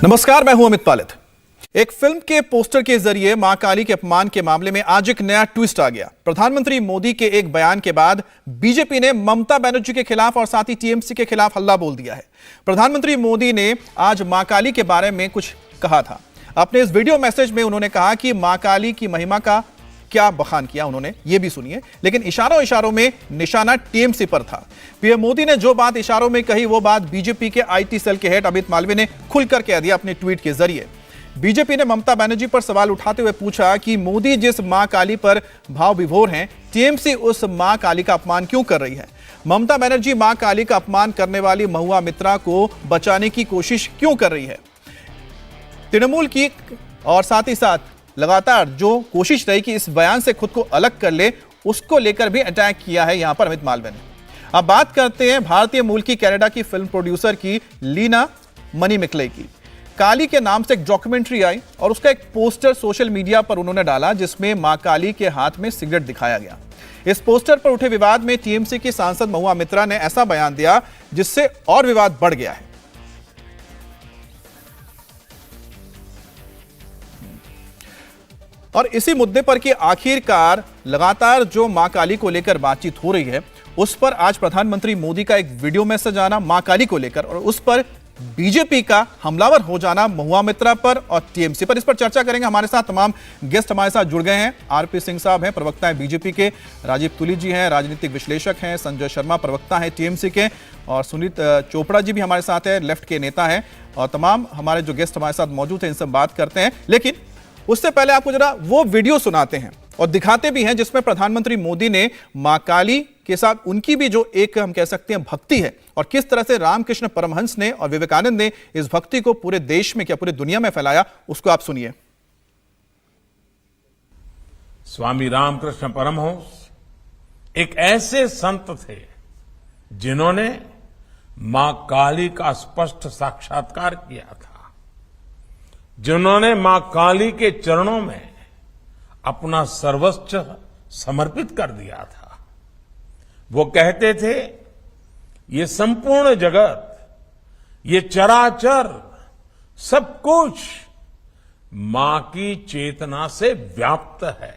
नमस्कार, मैं हूं अमित पालित। एक फिल्म के पोस्टर के जरिए मां काली के अपमान के मामले में आज एक नया ट्विस्ट आ गया। प्रधानमंत्री मोदी के एक बयान के बाद बीजेपी ने ममता बनर्जी के खिलाफ और साथ ही टीएमसी के खिलाफ हल्ला बोल दिया है। प्रधानमंत्री मोदी ने आज मां काली के बारे में कुछ कहा था। अपने इस वीडियो मैसेज में उन्होंने कहा कि मां काली की महिमा का क्या बखान किया उन्होंने, ये भी सुनिए। लेकिन इशारों में निशाना टीएमसी पर था। पीएम मोदी ने जो बात इशारों में कही वो बात बीजेपी के आईटी सेल के हेड अमित मालवीय ने खुलकर कह दिया अपने ट्वीट के जरिए। बीजेपी ने ममता बनर्जी पर सवाल उठाते हुए पूछा कि मोदी जिस मां काली पर भाव विभोर हैं, टीएमसी उस मां काली का अपमान क्यों कर रही है? ममता बनर्जी मां काली का अपमान करने वाली महुआ मित्रा को बचाने की कोशिश क्यों कर रही है? तृणमूल की और साथ ही साथ लगातार जो कोशिश रही कि इस बयान से खुद को अलग कर ले, उसको लेकर भी अटैक किया है यहां पर अमित मालवीय ने। अब बात करते हैं भारतीय मूल की कनाडा की फिल्म प्रोड्यूसर की लीना मनीमिकले की। काली के नाम से एक डॉक्यूमेंट्री आई और उसका एक पोस्टर सोशल मीडिया पर उन्होंने डाला जिसमें मां काली के हाथ में सिगरेट दिखाया गया। इस पोस्टर पर उठे विवाद में टीएमसी की सांसद महुआ मित्रा ने ऐसा बयान दिया जिससे और विवाद बढ़ गया है। और इसी मुद्दे पर कि आखिरकार लगातार जो मां काली को लेकर बातचीत हो रही है, उस पर आज प्रधानमंत्री मोदी का एक वीडियो मैसेज आना मां काली को लेकर और उस पर बीजेपी का हमलावर हो जाना महुआ मित्रा पर और टीएमसी पर। इस पर चर्चा करेंगे। हमारे साथ तमाम गेस्ट हमारे साथ जुड़ गए हैं। आरपी सिंह साहब हैं, प्रवक्ता हैं बीजेपी के। राजीव तुली जी हैं, राजनीतिक विश्लेषक हैं। संजय शर्मा, प्रवक्ता हैं टीएमसी के। और सुनीत चोपड़ा जी भी हमारे साथ हैं, लेफ्ट के नेता हैं। और तमाम हमारे जो गेस्ट हमारे साथ मौजूद हैं, इनसे बात करते हैं। लेकिन उससे पहले आपको जरा वो वीडियो सुनाते हैं और दिखाते भी हैं जिसमें प्रधानमंत्री मोदी ने मां काली के साथ उनकी भी जो एक हम कह सकते हैं भक्ति है और किस तरह से रामकृष्ण परमहंस ने और विवेकानंद ने इस भक्ति को पूरे देश में क्या पूरी दुनिया में फैलाया, उसको आप सुनिए। स्वामी रामकृष्ण परमहंस एक ऐसे संत थे जिन्होंने मां काली का स्पष्ट साक्षात्कार किया था, जिन्होंने मां काली के चरणों में अपना सर्वस्व समर्पित कर दिया था। वो कहते थे, ये संपूर्ण जगत, ये चराचर सब कुछ मां की चेतना से व्याप्त है।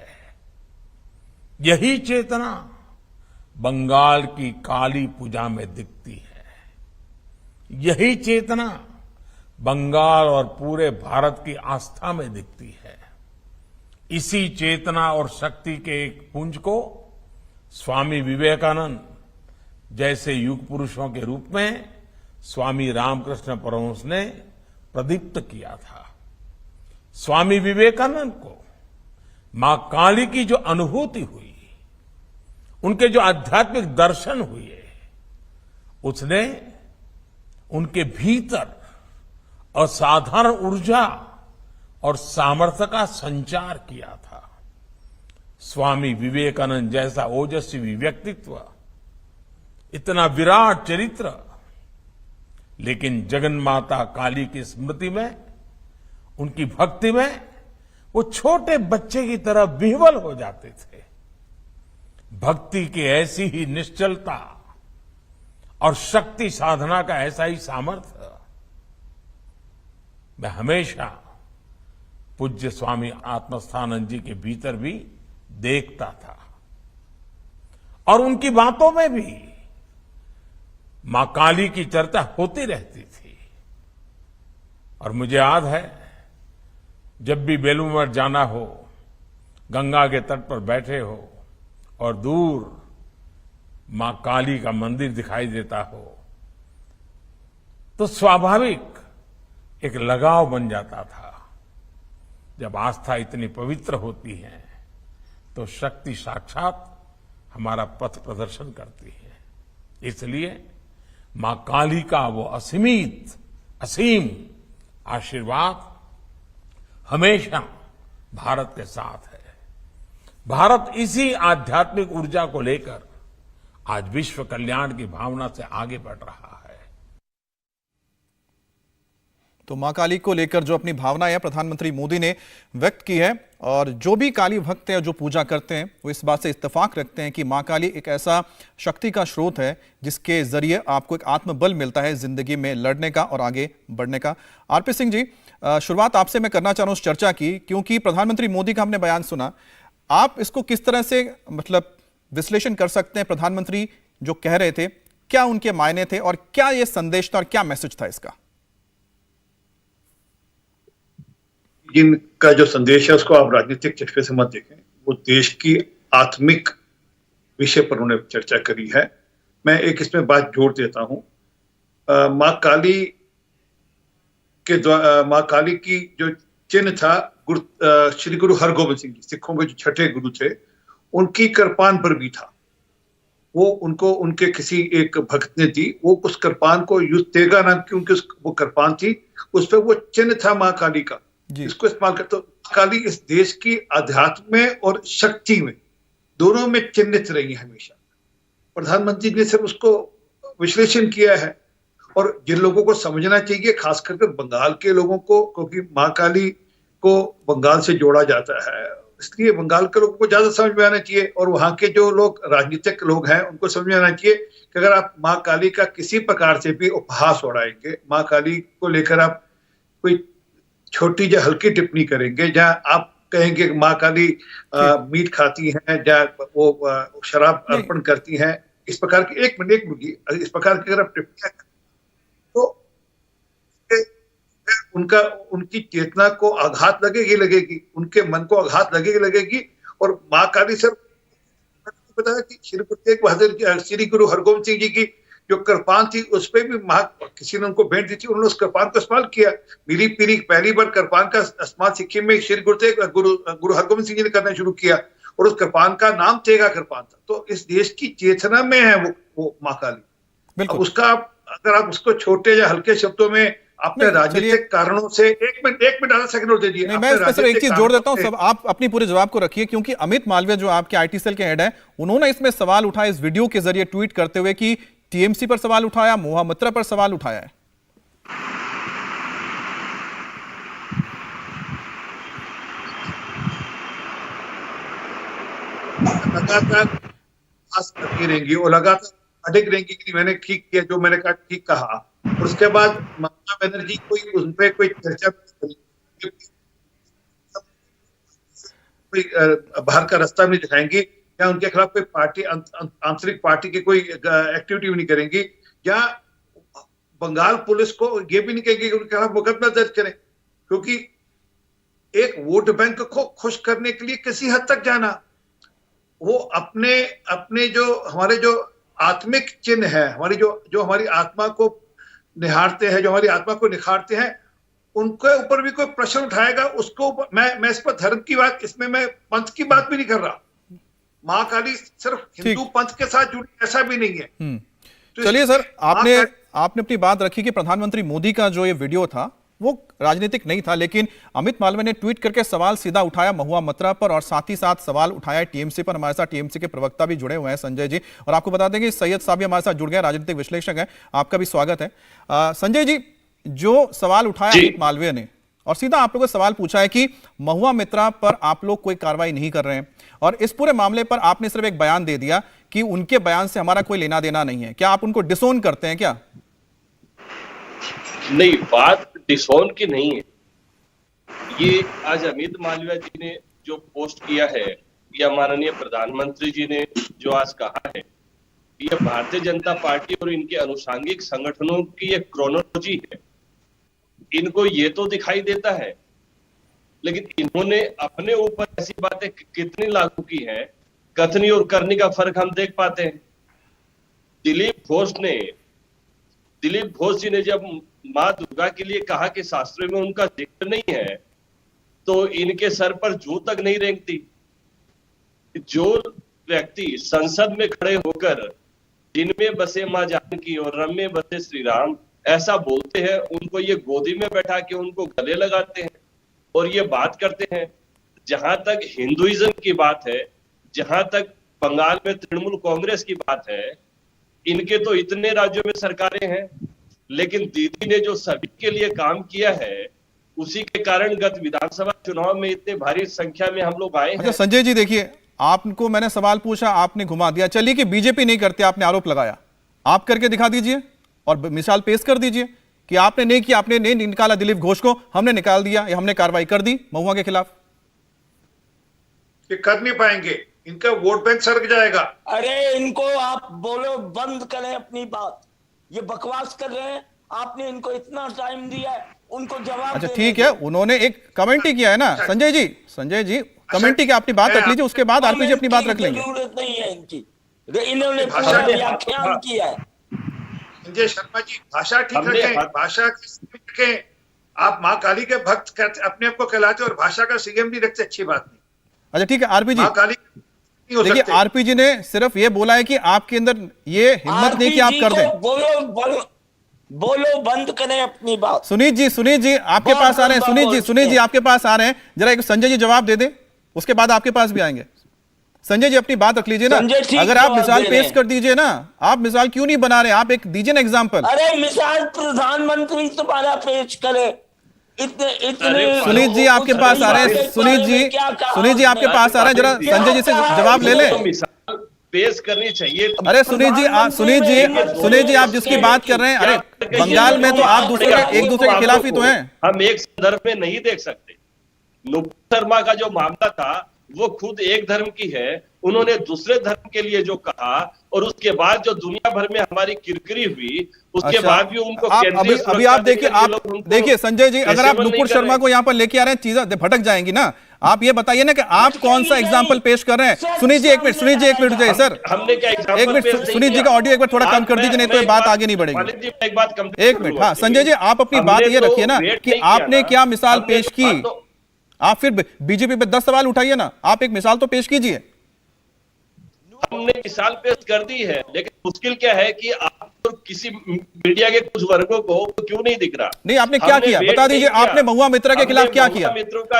यही चेतना बंगाल की काली पूजा में दिखती है। यही चेतना बंगाल और पूरे भारत की आस्था में दिखती है। इसी चेतना और शक्ति के एक पुंज को स्वामी विवेकानंद जैसे युग पुरुषों के रूप में स्वामी रामकृष्ण परमहंस ने प्रदीप्त किया था। स्वामी विवेकानंद को मां काली की जो अनुभूति हुई, उनके जो आध्यात्मिक दर्शन हुए, उसने उनके भीतर असाधारण ऊर्जा और सामर्थ्य का संचार किया था। स्वामी विवेकानंद जैसा ओजस्वी व्यक्तित्व, इतना विराट चरित्र, लेकिन जगन्माता काली की स्मृति में, उनकी भक्ति में वो छोटे बच्चे की तरह विह्वल हो जाते थे। भक्ति की ऐसी ही निश्चलता और शक्ति साधना का ऐसा ही सामर्थ्य मैं हमेशा पूज्य स्वामी आत्मस्थानंद जी के भीतर भी देखता था और उनकी बातों में भी मां काली की चर्चा होती रहती थी। और मुझे याद है, जब भी बेलूर मठ जाना हो, गंगा के तट पर बैठे हो और दूर मां काली का मंदिर दिखाई देता हो, तो स्वाभाविक एक लगाव बन जाता था। जब आस्था इतनी पवित्र होती है तो शक्ति साक्षात हमारा पथ प्रदर्शन करती है। इसलिए मां काली का वो असीम आशीर्वाद हमेशा भारत के साथ है। भारत इसी आध्यात्मिक ऊर्जा को लेकर आज विश्व कल्याण की भावना से आगे बढ़ रहा है। तो मां काली को लेकर जो अपनी भावना है प्रधानमंत्री मोदी ने व्यक्त की है और जो भी काली भक्त हैं जो पूजा करते हैं वो इस बात से इत्तेफाक रखते हैं कि मां काली एक ऐसा शक्ति का स्रोत है जिसके जरिए आपको एक आत्मबल मिलता है जिंदगी में लड़ने का और आगे बढ़ने का। आरपी सिंह जी, शुरुआत आपसे मैं करना चाह रहा हूं उस चर्चा की, क्योंकि प्रधानमंत्री मोदी का हमने बयान सुना, आप इसको किस तरह से मतलब विश्लेषण कर सकते हैं? प्रधानमंत्री जो कह रहे थे, क्या उनके मायने थे और क्या यह संदेश था और क्या मैसेज था इसका? इनका जो संदेश है उसको आप राजनीतिक चश्मे से मत देखें, वो देश की आत्मिक विषय पर उन्होंने चर्चा करी है। मैं एक इसमें बात जोड़ देता हूं, मां काली मां काली की जो चिन्ह था श्री गुरु हरगोबिंद सिंह जी, सिखों के जो छठे गुरु थे, उनकी कृपान पर भी था। वो उनको उनके किसी एक भक्त ने दी, वो उस कृपान को युद्धेगा नाम की उनकी वो कृपान थी, उस पर वो चिन्ह था मां काली का, इसको इस्तेमाल करते। तो काली इस देश की अध्यात्म में और शक्ति में दोनों में चिन्हित रही है हमेशा। प्रधानमंत्री ने सिर्फ उसको विश्लेषण किया है और जिन लोगों को समझना चाहिए, खास करके बंगाल के लोगों को, क्योंकि मां काली को बंगाल से जोड़ा जाता है, इसलिए बंगाल के लोगों को ज्यादा समझ में आना चाहिए और वहां के जो लोग राजनीतिक लोग हैं उनको समझ में आना चाहिए कि अगर आप मां काली का किसी प्रकार से भी उपहास उड़ाएंगे, मां काली को लेकर आप कोई छोटी जो हल्की टिप्पणी करेंगे, जहां आप कहेंगे मां काली मीट खाती हैं, जहां वो शराब अर्पण करती हैं, इस प्रकार की एक मिनट इस प्रकार की अगर आप टिप्पणियां तो उनकी चेतना को आघात लगेगी, उनके मन को आघात लगेगी। और मां काली सर बताया कि श्री गुरु हरगोबिंद सिंह जी की जो कृपान थी उस पर भी किसी ने उनको भेंट दी थी, उन्होंने उस कृपान का इस्तेमाल किया। मिली पीरी पहली बार कृपान का इस्तेमाल सिक्किम में श्री गुरु हरगोबिंद सिंह जी ने करना शुरू किया और उस कृपान का नाम तेगा कृपान था। तो इस देश की चेतना में है वो मां काली। अब उसका अगर आप उसको छोटे या हल्के शब्दों में अपने राजनीतिक कारणों से एक मिनट आधा सेकंड और दे दिए। मैं इसमें सिर्फ एक चीज जोड़ देता हूं, सब आप अपनी पूरे जवाब को रखिए, क्योंकि अमित मालवीय जो आपके आईटी सेल के हेड है, उन्होंने इसमें सवाल उठाया इस वीडियो के जरिए ट्वीट करते हुए कि टीएमसी पर सवाल उठाया, महुआ मोइत्रा पर सवाल उठाया है। लगातार करती रहेंगी और लगातार अडिग रहेंगी कि मैंने ठीक किया, जो मैंने कहा ठीक कहा। और उसके बाद ममता बनर्जी कोई उन पर कोई चर्चा कोई बाहर का रास्ता नहीं दिखाएंगी या उनके खिलाफ कोई पार्टी आंतरिक पार्टी की कोई एक्टिविटी भी नहीं करेंगी, या बंगाल पुलिस को ये भी नहीं कहेंगे कि उनके खिलाफ मुकदमा दर्ज करें, क्योंकि एक वोट बैंक को खुश करने के लिए किसी हद तक जाना, वो अपने जो हमारे जो आत्मिक चिन्ह है, हमारी जो हमारी आत्मा को निहारते हैं, जो हमारी आत्मा को निखारते हैं, उनके ऊपर भी कोई प्रश्न उठाएगा उसको मैं इस पर धर्म की बात, इसमें मैं पंथ की बात भी नहीं कर रहा। मां काली सिर्फ हिंदू पंथ के साथ जुड़ी, ऐसा भी नहीं है। तो चलिए सर, आपने अपनी बात रखी कि प्रधानमंत्री मोदी का जो ये वीडियो था वो राजनीतिक नहीं था, लेकिन अमित मालवीय ने ट्वीट करके सवाल सीधा उठाया महुआ मोइत्रा पर और साथ ही साथ सवाल उठाया टीएमसी पर। हमारे साथ टीएमसी के प्रवक्ता भी जुड़े हुए हैं, संजय जी, और आपको बता दें कि सैयद साहब भी हमारे साथ जुड़ गए, राजनीतिक विश्लेषक हैं, आपका भी स्वागत है। संजय जी, जो सवाल उठाया अमित मालवीय ने और सीधा आप लोगों से सवाल पूछा है कि महुआ मोइत्रा पर आप लोग कोई कार्रवाई नहीं कर रहे हैं और इस पूरे मामले पर आपने सिर्फ एक बयान दे दिया कि उनके बयान से हमारा कोई लेना देना नहीं है, क्या आप उनको डिसोन करते हैं? क्या नहीं, बात डिसोन की नहीं है। ये आज अमित मालवीय जी ने जो पोस्ट किया है या माननीय प्रधानमंत्री जी ने जो आज कहा है, ये भारतीय जनता पार्टी और इनके अनुषंगिक संगठनों की एक क्रोनोलॉजी है। इनको ये तो दिखाई देता है, लेकिन इन्होंने अपने ऊपर ऐसी बातें कितनी लागू की है, कथनी और करनी का फर्क हम देख पाते हैं। दिलीप घोष जी ने जब मां दुर्गा के लिए कहा कि शास्त्रों में उनका जिक्र नहीं है, तो इनके सर पर जू तक नहीं रेंगती। जो व्यक्ति संसद में खड़े होकर दिन में बसे मां जानकी और रम में बसे श्री राम ऐसा बोलते हैं, उनको ये गोदी में बैठा के उनको गले लगाते हैं और ये बात करते हैं। जहां तक हिंदुइज्म की बात है, जहां तक बंगाल में तृणमूल कांग्रेस की बात है, इनके तो इतने राज्यों में सरकारें हैं, लेकिन दीदी ने जो सभी के लिए काम किया है, उसी के कारण गत विधानसभा चुनाव में इतने भारी संख्या में हम लोग आए अच्छा हैं। संजय जी देखिए, आपको मैंने सवाल पूछा, आपने घुमा दिया। चलिए कि बीजेपी नहीं करते, आपने आरोप लगाया, आप करके दिखा दीजिए और मिसाल पेश कर दीजिए कि आपने नहीं किया, आपने नहीं निकाला दिलीप घोष को, हमने निकाल दिया या हमने कार्रवाई कर दी महुआ के खिलाफ। ये कर नहीं पाएंगे, इनका वोट बैंक सरक जाएगा। अरे इनको आप बोलो बंद करें अपनी बात, ये बकवास कर रहे हैं। आपने इनको इतना टाइम दिया है, उनको जवाब अच्छा देने ठीक है, दो। उन्होंने एक कमेंट ही किया है ना संजय जी कमेंट की अपनी बात रख लीजिए, उसके बाद आरपीजी अपनी बात रख लेंगे। जरूरत नहीं है इनकी, इन्होंने भाषा पूरा के- व्याख्यान किया है। संजय शर्मा जी, भाषा ठीक हमने- रखें, भाषा की सीमित रखें। आप माँ काली के भक्त कहते अपने आप को कहलाते और भाषा का संयम नहीं रखते, अच्छी बात नहीं। अच्छा ठीक है आरपीजी, माँ काली नहीं हो देखिए सकते। आरपीजी ने सिर्फ ये बोला है कि आपके अंदर ये हिम्मत नहीं कि आप आरपीजी कर दें। को बोलो बंद करें अपनी बात। सुनीत जी आपके बहुत पास आ रहे हैं। बहुत सुनीत जी आपके पास आ रहे हैं, जरा एक संजय जी जवाब दे दें, उसके बाद आपके पास भी आएंगे। संजय जी अपनी बात रख लीजिए ना, संजय ठीक अगर आप जवाब मिसाल दे रहे पेश हैं। कर दीजिए ना, आप मिसाल क्यों नहीं बना रहे, आप एक दीजिए ना एग्जाम्पल। अरे मिसाल प्रधानमंत्री तुम्हारा पेश करे, इतने अरे, सुनीत जी आपके पास आ रहे हैं, सुनीत जी आपके पास आ रहे हैं, जरा संजय जी से जवाब ले लें। तो मिसाल पेश करनी चाहिए। अरे सुनीत जी आप जिसकी बात कर रहे हैं, अरे बंगाल में तो आप एक दूसरे के खिलाफ ही तो हैं। हम एक संदर्भ में नहीं देख सकते। नुपुर शर्मा का जो मामला था वो खुद एक धर्म की है, उन्होंने दूसरे धर्म के लिए जो कहा और उसके बाद जो दुनिया भर में हमारी किरकिरी हुई, उसके अच्छा, बाद भी उनको आप केंद्रीय अभी सुरक्षा आप देखिए, देने के लोग उनको देखिए संजय जी, अगर आप पेशेवर नहीं नुपुर कर शर्मा रहे। को यहाँ पर लेके आ रहे हैं, चीजें भटक जाएंगी ना। आप ये बताइए ना कि आप कौन सा एग्जाम्पल पेश कर रहे हैं। सुनीत जी एक मिनट रुक जाइए सर, हमने क्या एग्जाम्पल एक मिनट सुनीत जी का ऑडियो एक बार थोड़ा कम कर दीजिए, नहीं तो ये बात आगे नहीं बढ़ेगी। एक बात कंप्लीट एक मिनट, हाँ संजय जी आप अपनी बात ये रखिए ना कि आपने क्या मिसाल पेश की। आप फिर बीजेपी पे 10 सवाल उठाइए ना, आप एक मिसाल तो पेश कीजिए। हमने मिसाल पेश कर दी है, लेकिन मुश्किल क्या है कि आप तो किसी मीडिया के कुछ वर्गों को क्यों नहीं दिख रहा। नहीं आपने क्या किया बता दीजिए, आपने महुआ मित्रा के खिलाफ क्या किया,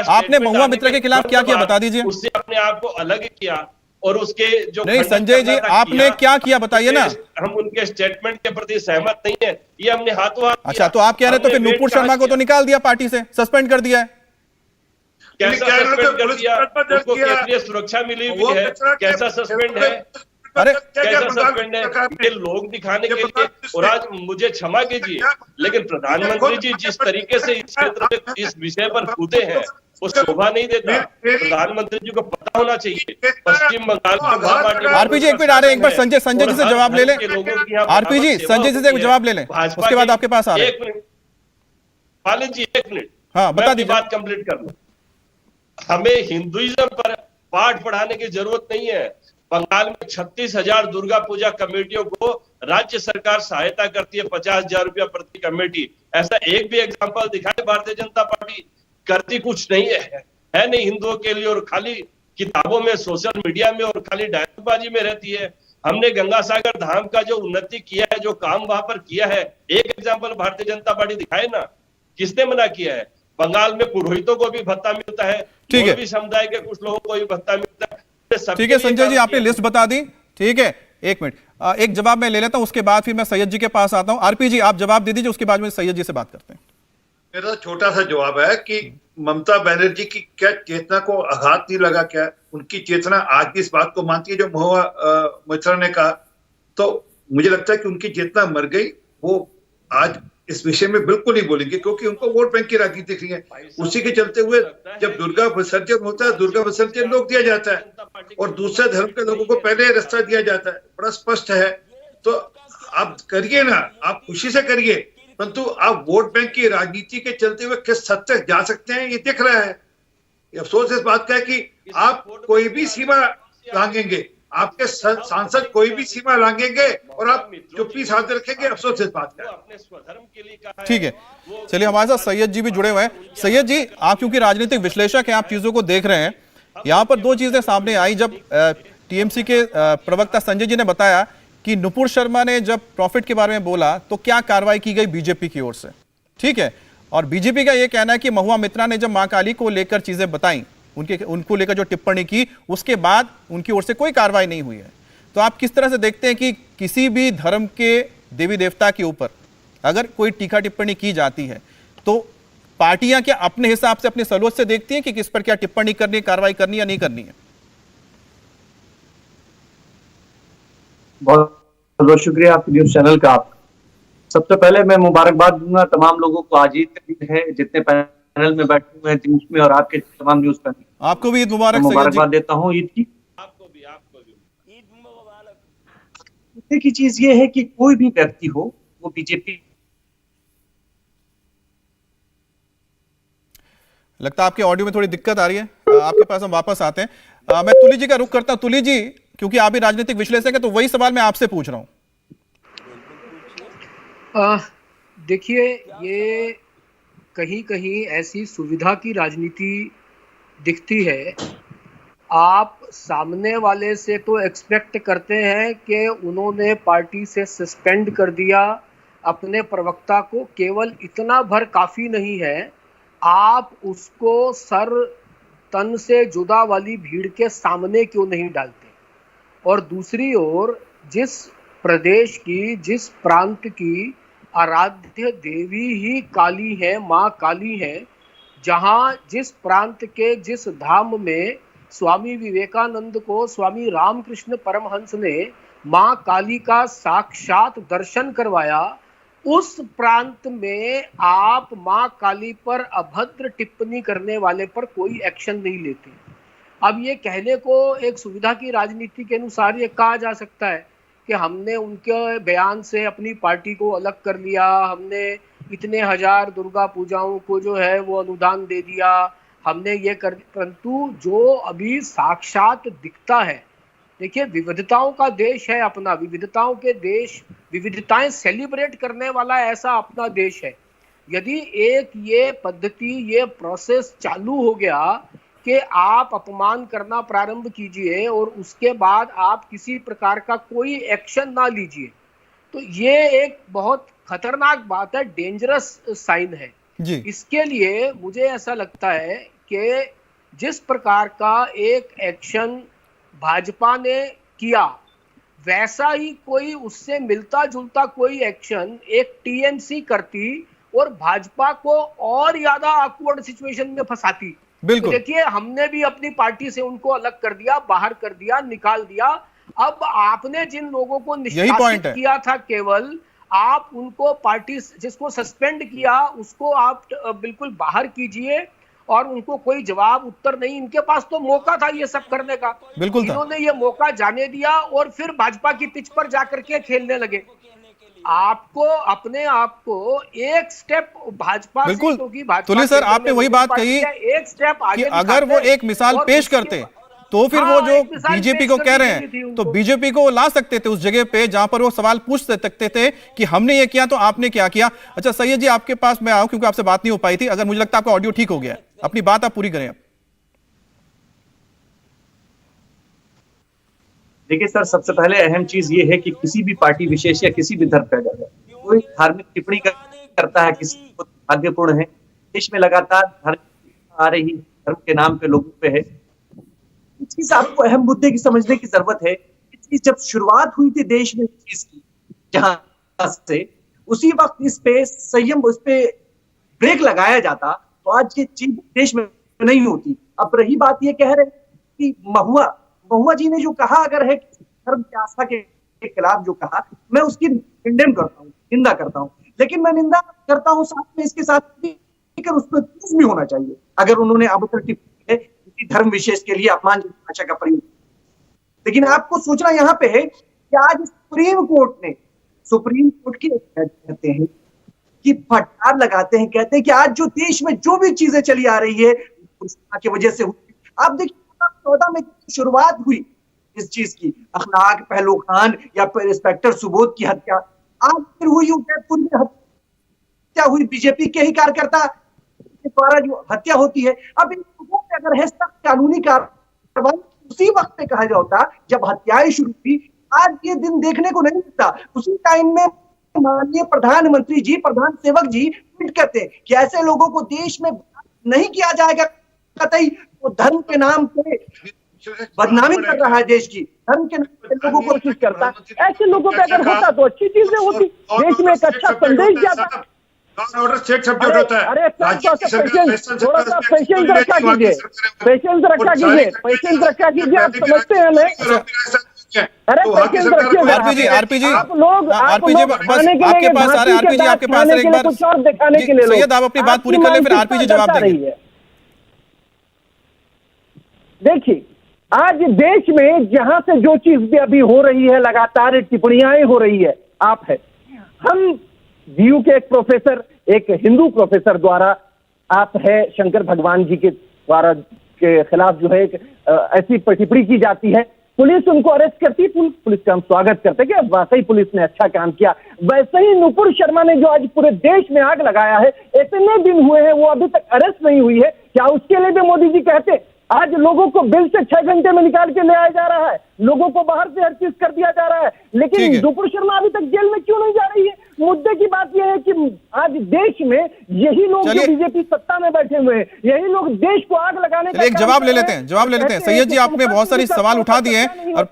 आपने महुआ मित्रा के खिलाफ क्या किया बता दीजिए। उससे अपने आप को अलग किया और उसके जो नहीं संजय जी आपने क्या किया बताइए ना। हम उनके स्टेटमेंट के प्रति सहमत नहीं है, ये हमने हाथों हाथ अच्छा तो आप कह रहे तो फिर नुपुर शर्मा को तो निकाल दिया पार्टी से, सस्पेंड कर दिया है। कैसा सस्पेंड कर दिया, उसको केंद्रीय सुरक्षा मिली हुई है, कैसा सस्पेंड है, अरे कैसा सस्पेंड है, ये लोग दिखाने के लिए। और आज मुझे क्षमा कीजिए, लेकिन प्रधानमंत्री जी जिस तरीके से इस क्षेत्र में इस विषय पर कूदे हैं वो शोभा नहीं देता। प्रधानमंत्री जी को पता होना चाहिए पश्चिम बंगाल में आरपीजी एक मिनट आ रहे हैं, एक बार संजय जी से जवाब ले लें। आरपीजी संजय जी से जवाब ले लें, उसके बाद आपके पास आ रहे हैं। एक मिनट पालिन जी, एक मिनट, हाँ बता दीजिए, बात कंप्लीट कर लो। हमें हिंदुइज्म पर पाठ पढ़ाने की जरूरत नहीं है। बंगाल में 36,000 दुर्गा पूजा कमेटियों को राज्य सरकार सहायता करती है, 50,000 रुपया प्रति कमेटी। ऐसा एक भी एग्जांपल दिखाए भारतीय जनता पार्टी, करती कुछ नहीं है नहीं हिंदुओं के लिए, और खाली किताबों में, सोशल मीडिया में और खाली डायलॉगबाजी में रहती है। हमने गंगा सागर धाम का जो उन्नति किया है, जो काम वहां पर किया है, एक एग्जाम्पल भारतीय जनता पार्टी दिखाए ना। किसने मना किया है? बंगाल में पुरोहितों को भी भत्ता मिलता है, ठीक है, भी समुदाय के कुछ लोगों को भी भत्ता मिलता है। ठीक है संजय जी आपने लिस्ट बता दी, ठीक है। एक मिनट एक जवाब मैं ले लेता हूं, उसके बाद फिर मैं सैयद जी के पास आता हूं। आरपीजी आप जवाब दे दीजिए, उसके बाद में सैयद जी से बात करते हैं। मेरा छोटा सा जवाब है कि ममता बनर्जी की क्या चेतना को आघात नहीं लगा क्या? उनकी चेतना आज भी इस बात को मानती है जो महुआ मित्रा ने कहा। तो मुझे लगता है कि उनकी चेतना मर गई, वो आज इस विषय में बिल्कुल नहीं बोलेंगे, क्योंकि उनको वोट बैंक की राजनीति दिख रही है। उसी के चलते हुए जब दुर्गा विसर्जन होता है, दुर्गा विसर्जन लोग दिया जाता है और दूसरे धर्म के लोगों को पहले रास्ता दिया जाता है, बड़ा स्पष्ट है। तो आप करिए ना, आप खुशी से करिए, परंतु आप वोट बैंक की राजनीति के चलते हुए किस हद तक जा सकते हैं ये दिख रहा है। अफसोस इस बात का है कि आप कोई भी सीमा लांघेंगे, आपके सांसद कोई भी सीमा लांघेंगे और आप चुप्पी साध रखेंगे, अफसोस इस बात का। ठीक है, चलिए हमारे साथ सैयद जी भी जुड़े हुए हैं। सैयद जी आप क्योंकि राजनीतिक विश्लेषक हैं, आप चीजों को देख रहे हैं। यहाँ पर दो चीजें सामने आई जब टीएमसी के प्रवक्ता संजय जी ने बताया कि नुपुर शर्मा ने जब प्रॉफिट के बारे में बोला तो क्या कार्रवाई की गई बीजेपी की ओर से, ठीक है। और बीजेपी का यह कहना है कि महुआ मित्रा ने जब मां काली को लेकर चीजें बताई, उनको लेकर जो टिप्पणी की, उसके बाद उनकी ओर से कोई कार्रवाई नहीं हुई है। तो आप किस तरह से देखते हैं कि किसी भी धर्म के देवी देवता के ऊपर अगर कोई टीका टिप्पणी की जाती है तो पार्टियां क्या अपने हिसाब से अपने सलोच से देखती हैं कि किस पर क्या टिप्पणी करनी है, कार्रवाई करनी है या नहीं करनी है? बहुत बहुत शुक्रिया आपके न्यूज चैनल का। आप सबसे पहले मैं मुबारकबाद दूंगा तमाम लोगों को, आज ईद का दिन है, जितने पैनल में बैठे हुए हैं न्यूज में और आपके तमाम न्यूज पैनल। आपको भी ईद मुबारक। मुबारकबाद देता हूँ ईद की। आपको भी ईद मुबारक। मुद्दे की चीज ये है कि कोई भी व्यक्ति हो, वो बीजेपी, लगता है आपके ऑडियो में थोड़ी दिक्कत आ रही है, आपके पास हम वापस आते हैं। मैं तुली जी का रुख करता हूं। तुली जी, क्योंकि आप भी राजनीतिक विश्लेषक हैं तो वही सवाल मैं आपसे पूछ रहा हूं। देखिए, ये कहीं कहीं ऐसी सुविधा की राजनीति दिखती है। आप सामने वाले से तो एक्सपेक्ट करते हैं कि उन्होंने पार्टी से सस्पेंड कर दिया अपने प्रवक्ता को, केवल इतना भर काफ़ी नहीं है, आप उसको सर तन से जुदा वाली भीड़ के सामने क्यों नहीं डालते? और दूसरी ओर जिस प्रदेश की, जिस प्रांत की आराध्य देवी ही काली है, माँ काली है, जहाँ जिस प्रांत के जिस धाम में स्वामी विवेकानंद को स्वामी रामकृष्ण परमहंस ने माँ काली का साक्षात दर्शन करवाया, उस प्रांत में आप माँ काली पर अभद्र टिप्पणी करने वाले पर कोई एक्शन नहीं लेते। अब ये कहने को एक सुविधा की राजनीति के अनुसार ये कहा जा सकता है कि हमने उनके बयान से अपनी पार्टी को अलग कर लिया, हमने इतने हजार दुर्गा पूजाओं को जो है वो अनुदान दे दिया, हमने ये कर, परंतु जो अभी साक्षात दिखता है, देखिए विविधताओं का देश है अपना, विविधताओं के देश, विविधताएं सेलिब्रेट करने वाला ऐसा अपना देश है। यदि एक ये पद्धति, ये प्रोसेस चालू हो गया कि आप अपमान करना प्रारंभ कीजिए और उसके बाद आप किसी प्रकार का कोई एक्शन ना लीजिए, तो ये एक बहुत खतरनाक बात है, डेंजरस साइन है जी। इसके लिए मुझे ऐसा लगता है कि जिस प्रकार का एक एक्शन भाजपा ने किया, वैसा ही कोई उससे मिलता जुलता कोई एक्शन एक टीएमसी करती और भाजपा को और ज्यादा ऑकवर्ड सिचुएशन में फंसाती। बिल्कुल। तो देखिए, हमने भी अपनी पार्टी से उनको अलग कर दिया, बाहर कर दिया, निकाल दिया। अब आपने जिन लोगों को निष्कासित किया था, केवल आप उनको पार्टी, जिसको सस्पेंड किया उसको आप बिल्कुल बाहर कीजिए और उनको कोई जवाब उत्तर नहीं। इनके पास तो मौका था ये सब करने का, बिल्कुल था। इन्होंने ये मौका जाने दिया और फिर भाजपा की पिच पर जाकर के खेलने लगे। आपको अपने आप को एक स्टेप भाजपा से, बिल्कुल। क्योंकि भाजपा तुली सर, आपने वही बात कही एक स्टेप आगे कि अगर वो एक मिसाल पेश करते तो फिर वो जो बीजेपी को कह रहे हैं, तो बीजेपी को ला सकते थे उस जगह पे जहां पर वो सवाल पूछ सकते थे कि हमने ये किया तो आपने क्या किया। अच्छा सैयद जी, आपके पास मैं आऊं क्योंकि आपसे बात नहीं हो पाई थी। अगर मुझे लगता है आपका ऑडियो ठीक हो गया, अपनी बात आप पूरी करें। देखिए सर, सबसे पहले अहम चीज ये है कि किसी भी पार्टी विशेष या किसी भी धर्म का अगर कोई धार्मिक टिप्पणी करता है, किसी को भाग्यपूर्ण है। देश में लगातार धर्म आ रही, धर्म के नाम पे लोगों पे है। इस चीज आपको अहम मुद्दे की समझने की जरूरत है। इसकी जब शुरुआत हुई थी देश में इस चीज की, जहां से उसी वक्त इस पे संयम, उस पे ब्रेक लगाया जाता तो आज ये चीज देश में नहीं होती। अब रही बात, ये कह रहे कि महुआ जी ने जो कहा, अगर है धर्म की आस्था के खिलाफ जो कहा, मैं उसकी कंडेम करता हूँ, निंदा करता हूँ, लेकिन मैं निंदा करता हूँ साथ में इसके साथ उस पर भी होना चाहिए। अगर उन्होंने अभद्र टिप्पणी है किसी धर्म विशेष के लिए अपमानजनक भाषा का प्रयोग, लेकिन आपको सोचना यहाँ पे है कि आज सुप्रीम कोर्ट के कहते हैं कि फटकार लगाते हैं, कहते हैं कि आज जो देश में जो भी चीजें चली आ रही है की वजह से हुई। आप देखिए 2014 में शुरुआत हुई इस चीज की, अखलाक पहलू खान या फिर इंस्पेक्टर सुबोध की हत्या, आज फिर हुई उदयपुर में हत्या हुई, बीजेपी के ही कार्यकर्ता के द्वारा जो हत्या होती है। अब इन लोगों पे अगर है सख्त कानूनी कार्रवाई उसी वक्त पे कहा जाता जब हत्याएं शुरू थी, आज ये दिन देखने को नहीं मिलता। उसी टाइम में माननीय प्रधानमंत्री जी, प्रधान सेवक जी ट्वीट करते हैं कि ऐसे लोगों को देश में नहीं किया जाएगा कतई, वो धर्म के नाम पे बदनामी कर रहा है देश की, धर्म के नाम पे लोगों को कोशिश करता। ऐसे लोगों पे अगर होता तो अच्छी चीजें होती, देश में एक अच्छा संदेश जाता। ऑर्डर स्टेट सब्जेक्ट होता है। अरे थोड़ा सा पेशेंस रखा कीजिए, पेशेंस रखा कीजिए, आप समझते हैं हमें। अरे पेशेंस रखिए आरपी जी आप लोग बस आपके पास आ रहे हैं। आरपी जी आपके पास एक बार कुछ और दिखाने के लिए सैयद आप अपनी बात पूरी कर लें, फिर आरपी जी जवाब देंगे। देखिए, आज देश में जहां से जो चीज भी अभी हो रही है, लगातार टिप्पणियां हो रही है, आप है, हम जीयू के एक प्रोफेसर, एक हिंदू प्रोफेसर द्वारा, आप है शंकर भगवान जी के द्वारा के खिलाफ जो है एक ऐसी टिप्पणी की जाती है, पुलिस उनको अरेस्ट करती है, पुलिस का हम स्वागत करते हैं कि वाकई पुलिस ने अच्छा काम किया। वैसे ही नुपुर शर्मा ने जो आज पूरे देश में आग लगाया है, इतने दिन हुए हैं, वो अभी तक अरेस्ट नहीं हुई है, क्या उसके लिए भी मोदी जी कहते? आज लोगों को बिल से 6 घंटे में निकाल के ले आया जा रहा है, लोगों को बाहर से हर चीज कर दिया जा रहा है, लेकिन नुपुर शर्मा अभी तक जेल में क्यों नहीं जा रही है? मुद्दे की बात यह है कि आज देश में यही लोग जो बीजेपी सत्ता में बैठे हुए हैं, यही लोग देश को आग लगाने का एक जवाब ले लेते हैं सैयद जी, आपने बहुत सारे सवाल उठा दिए हैं और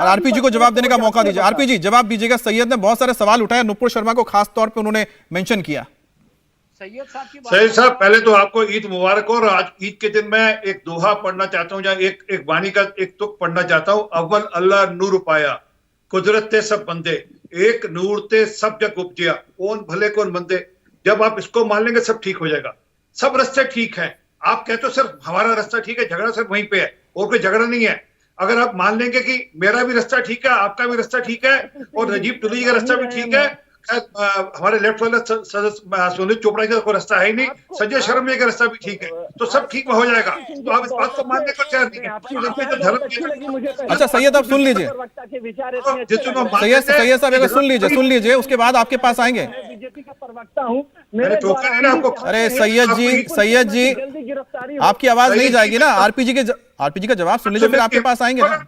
आरपी जी को जवाब देने का मौका दीजिए। आरपी जी जवाब दीजिएगा, सैयद ने बहुत सारे सवाल उठाए, नुपुर शर्मा को खास तौर पर उन्होंने मेंशन किया। सैयद साहब पहले तो आपको ईद मुबारक हो, और आज ईद के दिन मैं एक दोहा पढ़ना चाहता हूँ, या एक वाणी का एक तुक पढ़ना चाहता हूँ। अव्वल अल्लाह नूर पाया, कुदरत ते सब बंदे, एक नूर ते सब जग उपजिया, कौन भले कौन बंदे। जब आप इसको मान लेंगे सब ठीक हो जाएगा, सब रास्ते ठीक हैं। आप कहते हो सिर्फ हमारा रास्ता ठीक है, झगड़ा सिर्फ वहीं पे है और कोई झगड़ा नहीं है। अगर आप मान लेंगे कि मेरा भी रास्ता ठीक है, आपका भी रास्ता ठीक है और राजीव टुली जी का रास्ता भी ठीक है, हमारे लेफ्ट वाले सुनील चोपड़ा जी का कोई रास्ता है ही नहीं, संजय शर्मा जी का रास्ता भी ठीक है, तो सब ठीक हो जाएगा। तो आप इस बात को मानने को तैयार नहीं है। तो धर्म अच्छा सैयद आप सुन लीजिए, सैयद साहब अगर सुन लीजिए उसके बाद आपके पास आएंगे। बीजेपी का प्रवक्ता हूँ, अरे सैयद जी आपकी आवाज नहीं जाएगी ना, आरपी जी का जवाब सुन लीजिए, फिर आपके पास आएंगे ना।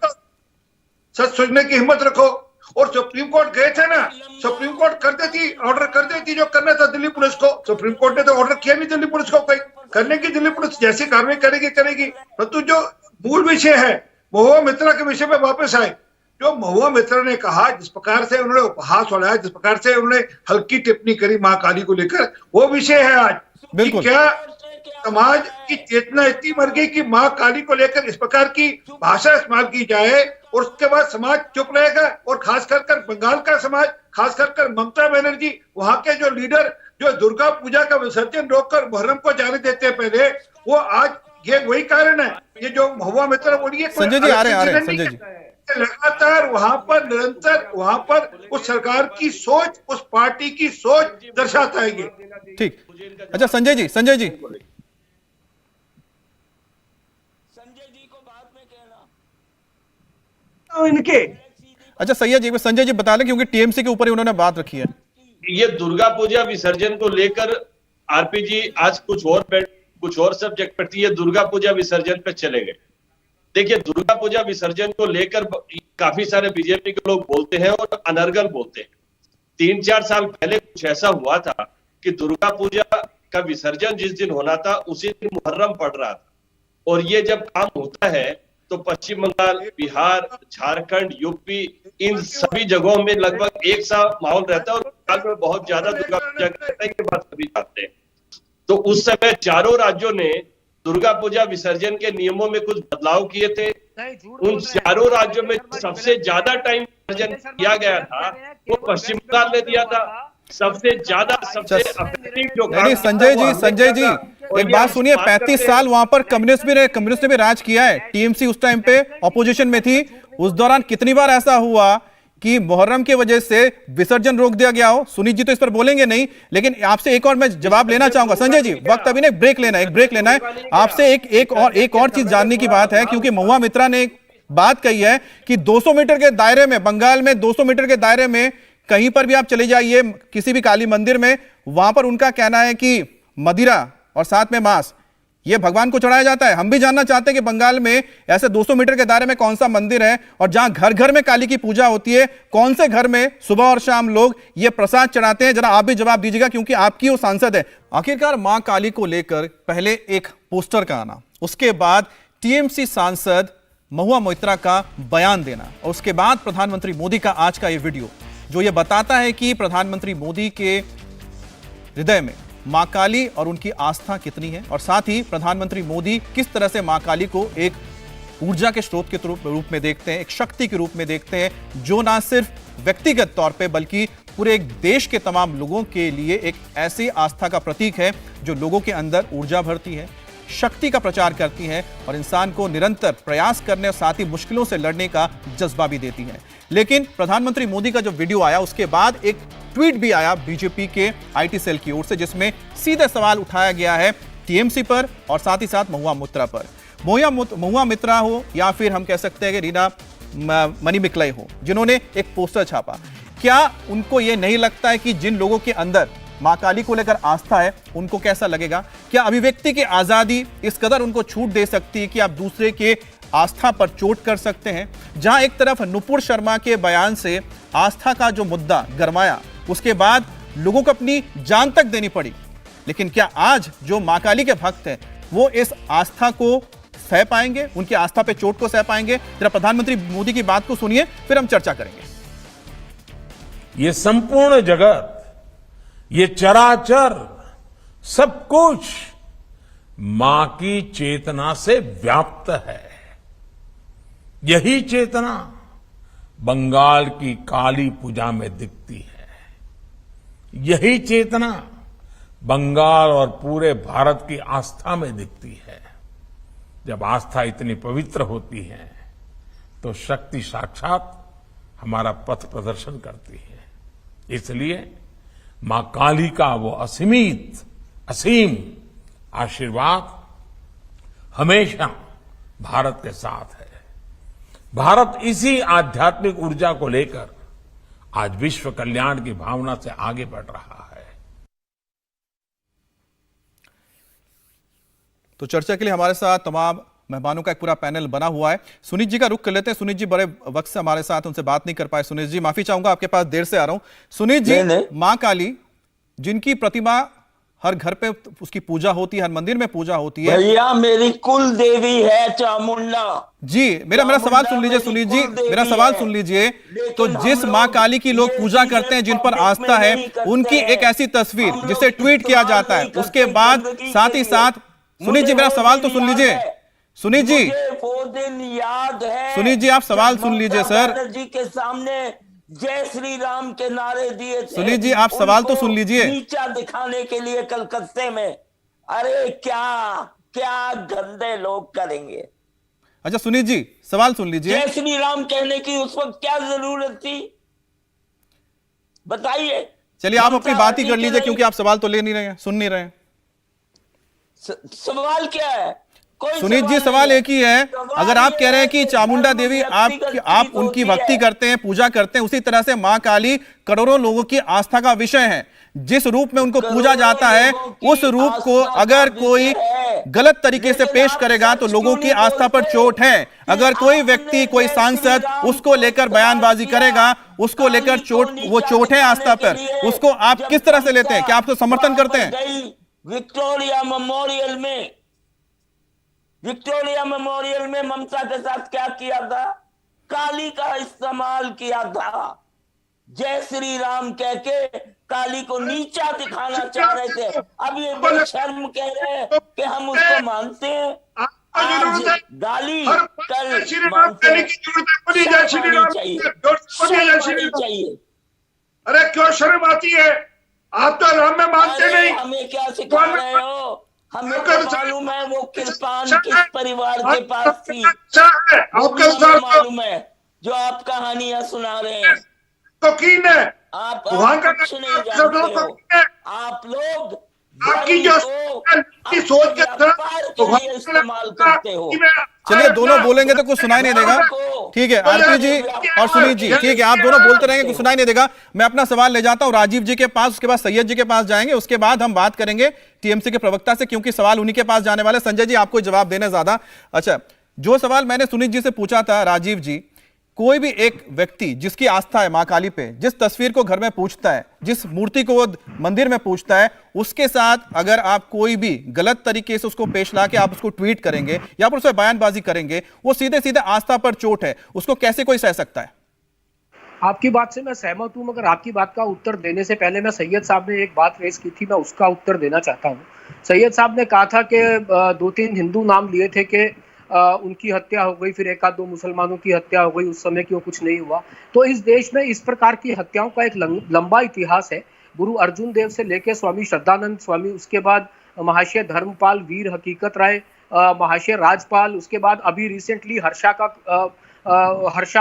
सच सुनने की हिम्मत रखो। और सुप्रीम कोर्ट गए थे ना, सुप्रीम कोर्ट कर देती, ऑर्डर कर देती जो करना था दिल्ली पुलिस को। सुप्रीम कोर्ट ने तो ऑर्डर किया नहीं दिल्ली पुलिस को, कोई करने की, दिल्ली पुलिस जैसी कार्रवाई करेगी। परंतु जो मूल विषय है महुआ मित्रा के विषय में वापस आए। जो महुआ मित्रा ने कहा, जिस प्रकार से उन्होंने उपहास उड़ाया, जिस प्रकार से उन्होंने हल्की टिप्पणी करी मां काली को लेकर, वो विषय है आज। बिल्कुल, क्या समाज की चेतना इतनी मर गई कि मां काली को लेकर इस प्रकार की भाषा इस्तेमाल की जाए और उसके बाद समाज चुप रहेगा? और खास कर बंगाल का समाज, खास कर ममता बनर्जी, वहां के जो लीडर जो दुर्गा पूजा का विसर्जन रोककर मुहर्रम को जाने देते हैं पहले, वो आज ये वही कारण है। ये जो महुआ मित्रा बोली है, संजय जी आ रहे हैं संजय जी, लगातार वहां पर निरंतर वहां पर उस सरकार की सोच, उस पार्टी की सोच दर्शाता है ये। ठीक, अच्छा संजय जी को बाद में कहना इनके। अच्छा सैयद जी, संजय जी बता लें क्योंकि टीएमसी के ऊपर ही उन्होंने बात रखी है। ये दुर्गा पूजा विसर्जन को लेकर आरपी जी आज कुछ और सब्जेक्ट पर थी, ये दुर्गा पूजा विसर्जन पे चले गए। देखिए, दुर्गा पूजा विसर्जन को लेकर काफी सारे बीजेपी के लोग बोलते हैं और अनर्गल बोलते हैं। 3-4 साल पहले कुछ ऐसा हुआ था कि दुर्गा पूजा का विसर्जन जिस दिन होना था उसी दिन मुहर्रम पड़ रहा था, और ये जब काम होता है तो पश्चिम बंगाल, बिहार, झारखंड, यूपी, इन सभी जगहों में लगभग एक सा माहौल रहता है और बंगाल में बहुत ज्यादा दुर्गा पूजा के बाद सभी जाते हैं। तो उस समय चारों राज्यों ने दुर्गा पूजा विसर्जन के नियमों में कुछ बदलाव किए थे। उन चारों राज्यों में सबसे ज्यादा टाइम विसर्जन किया गया था वो पश्चिम बंगाल ने दिया था। सबसे ज्यादा सबसे जो संजय जी एक बात सुनिए, 35 साल वहां पर कम्युनिस्ट ने भी राज किया है। टीएमसी उस टाइम पे ऑपोजिशन में थी, उस दौरान कितनी बार ऐसा हुआ कि मुहर्रम की वजह से विसर्जन रोक दिया गया हो। सुनीत जी तो इस पर बोलेंगे नहीं, लेकिन आपसे एक और मैं जवाब लेना चाहूंगा। संजय जी वक्त अभी नहीं, ब्रेक लेना है आपसे। एक और चीज जानने की बात है, क्योंकि महुआ मित्रा ने एक बात कही है कि 200 मीटर के दायरे में, बंगाल में 200 मीटर के दायरे में कहीं पर भी आप चले जाइए किसी भी काली मंदिर में, वहां पर उनका कहना है कि मदिरा और साथ में मांस ये भगवान को चढ़ाया जाता है। हम भी जानना चाहते हैं कि बंगाल में ऐसे 200 मीटर के दायरे में कौन सा मंदिर है और जहां घर घर में काली की पूजा होती है, कौन से घर में सुबह और शाम लोग ये प्रसाद चढ़ाते हैं? जरा आप भी जवाब दीजिएगा, क्योंकि आपकी वो सांसद है। आखिरकार मां काली को लेकर पहले एक पोस्टर का आना, उसके बाद टीएमसी सांसद महुआ मोइत्रा का बयान देना और उसके बाद प्रधानमंत्री मोदी का आज का ये वीडियो जो ये बताता है कि प्रधानमंत्री मोदी के हृदय में मां काली और उनकी आस्था कितनी है और साथ ही प्रधानमंत्री मोदी किस तरह से मां काली को एक ऊर्जा के स्रोत के रूप में देखते हैं, एक शक्ति के रूप में देखते हैं जो ना सिर्फ व्यक्तिगत तौर पे बल्कि पूरे एक देश के तमाम लोगों के लिए एक ऐसी आस्था का प्रतीक है जो लोगों के अंदर ऊर्जा भरती है, शक्ति का प्रचार करती है और इंसान को निरंतर प्रयास करने और साथ ही मुश्किलों से लड़ने का जज्बा भी देती है। लेकिन प्रधानमंत्री मोदी का जो वीडियो आया उसके बाद एक ट्वीट भी आया बीजेपी के आईटी सेल की ओर से जिसमें सीधे सवाल उठाया गया है टीएमसी पर और साथ ही साथ महुआ मोइत्रा पर। महुआ मोइत्रा हो या फिर हम कह सकते हैं कि रीना मणिमिकलई हो जिन्होंने एक पोस्टर छापा, क्या उनको यह नहीं लगता है कि जिन लोगों के अंदर मां काली को लेकर आस्था है उनको कैसा लगेगा? क्या अभिव्यक्ति की आजादी इस कदर उनको छूट दे सकती है कि आप दूसरे के आस्था पर चोट कर सकते हैं? जहां एक तरफ नुपुर शर्मा के बयान से आस्था का जो मुद्दा गरमाया उसके बाद लोगों को अपनी जान तक देनी पड़ी, लेकिन क्या आज जो मां काली के भक्त हैं वो इस आस्था को सह पाएंगे, उनकी आस्था पे चोट को सह पाएंगे? जरा प्रधानमंत्री मोदी की बात को सुनिए फिर हम चर्चा करेंगे। ये संपूर्ण जगत, ये चराचर सब कुछ मां की चेतना से व्याप्त है। यही चेतना बंगाल की काली पूजा में दिखती है। यही चेतना बंगाल और पूरे भारत की आस्था में दिखती है। जब आस्था इतनी पवित्र होती है तो शक्ति साक्षात हमारा पथ प्रदर्शन करती है। इसलिए मां काली का वो असीम आशीर्वाद हमेशा भारत के साथ है। भारत इसी आध्यात्मिक ऊर्जा को लेकर आज विश्व कल्याण की भावना से आगे बढ़ रहा है। तो चर्चा के लिए हमारे साथ तमाम मेहमानों का एक पूरा पैनल बना हुआ है। सुनीत जी का रुख कर लेते हैं। सुनीत जी बड़े वक्त से हमारे साथ, उनसे बात नहीं कर पाए। सुनीत जी माफी चाहूंगा, आपके पास देर से आ रहा हूं। सुनीत जी, मां काली जिनकी प्रतिमा हर घर पे उसकी पूजा होती है, हर मंदिर में पूजा होती है, भैया मेरी कुल देवी है चामुंडा जी। मेरा सवाल सुन लीजिए सुनीत जी, मेरा सवाल सुन लीजिए। तो जिस मां काली की लोग पूजा करते हैं, जिन पर आस्था है, उनकी एक ऐसी तस्वीर जिसे ट्वीट किया जाता है, उसके बाद साथ ही साथ सुनीत जी मेरा सवाल तो सुन लीजिए। सुनीत जी, वो दिन याद है। सुनीत जी आप सवाल सुन लीजिए सर। जी के सामने जय श्री राम के नारे दिए थे। सुनीत जी आप सवाल तो सुन लीजिए। नीचा दिखाने के लिए कलकत्ते में, अरे क्या गंदे लोग करेंगे। अच्छा सुनीत जी सवाल सुन लीजिए। जय श्री राम कहने की उस वक्त क्या जरूरत थी, बताइए। चलिए आप अपनी बात ही कर लीजिए क्योंकि आप सवाल तो ले नहीं रहे हैं, सुन नहीं रहे हैं। सवाल क्या है? सुनीत जी सवाल एक ही है। अगर आप कह रहे हैं कि चामुंडा देवी आप उनकी भक्ति करते हैं, पूजा करते हैं, उसी तरह से मां काली करोड़ों लोगों की आस्था का विषय है। जिस रूप में उनको पूजा जाता है उस रूप को अगर कोई गलत तरीके से पेश करेगा तो लोगों की आस्था पर चोट है। अगर कोई व्यक्ति, कोई सांसद उसको लेकर बयानबाजी करेगा, उसको लेकर वो चोट है आस्था पर, उसको आप किस तरह से लेते हैं? क्या आप उसको समर्थन करते हैं? विक्टोरिया मेमोरियल में ममता के साथ क्या किया था? काली का इस्तेमाल किया था। जय श्री राम कह के काली को नीचा दिखाना चाह रहे थे। अब ये बेशर्म कह रहे हैं कि हम उसको मानते हैं। आज गाली, कल मानते हैं। चाहिए। अरे क्यों शर्म आती है? आप तो राम में मानते नहीं। हमें क्या सिखा रहे हो? हमें तो मालूम है वो कृपान किस परिवार के पास थी। मालूम है जो आप कहानियां सुना रहे हैं। तो कीन है आप कुछ नहीं जानते हो। आप लोग आपकी जो सोच के इस्तेमाल करते हो। चलिए दोनों बोलेंगे तो कुछ सुनाई नहीं देगा। ठीक है आरपी जी और सुनीत जी, ठीक है आप दोनों बोलते रहेंगे, कुछ सुनाई नहीं देगा। मैं अपना सवाल ले जाता हूं राजीव जी के पास, उसके बाद सैयद जी के पास जाएंगे, उसके बाद हम बात करेंगे टीएमसी के प्रवक्ता से, क्योंकि सवाल उन्हीं के पास जाने वाले। संजय जी आपको जवाब देना ज्यादा। अच्छा, जो सवाल मैंने सुनीत जी से पूछा था राजीव जी कोई भी एक व्यक्ति जिसकी आस्था है मां काली पे, जिस तस्वीर को घर में पूजता है, जिस मूर्ति को वो मंदिर में पूजता है, उसके साथ अगर आप कोई भी गलत तरीके से उसको पेश ला के आप उसको ट्वीट करेंगे या फिर उस पर बयानबाजी करेंगे, वो सीधे सीधे आस्था पर चोट है। उसको कैसे कोई सह सकता है? आपकी बात से मैं सहमत हूं, मगर आपकी बात का उत्तर देने से पहले मैं सैयद साहब ने एक बात रेज की थी, मैं उसका उत्तर देना चाहता हूं। सैयद साहब ने कहा था कि 2-3 हिंदू नाम लिए थे कि उनकी हत्या हो गई, फिर 1-2 मुसलमानों की हत्या हो गई, उस समय क्यों कुछ नहीं हुआ। तो इस देश में इस प्रकार की हत्याओं का एक लंबा इतिहास है। गुरु अर्जुन देव से लेकर स्वामी श्रद्धानंद स्वामी, उसके बाद महाशय धर्मपाल वीर हकीकत राय, महाशय राजपाल, उसके बाद अभी रिसेंटली हर्षा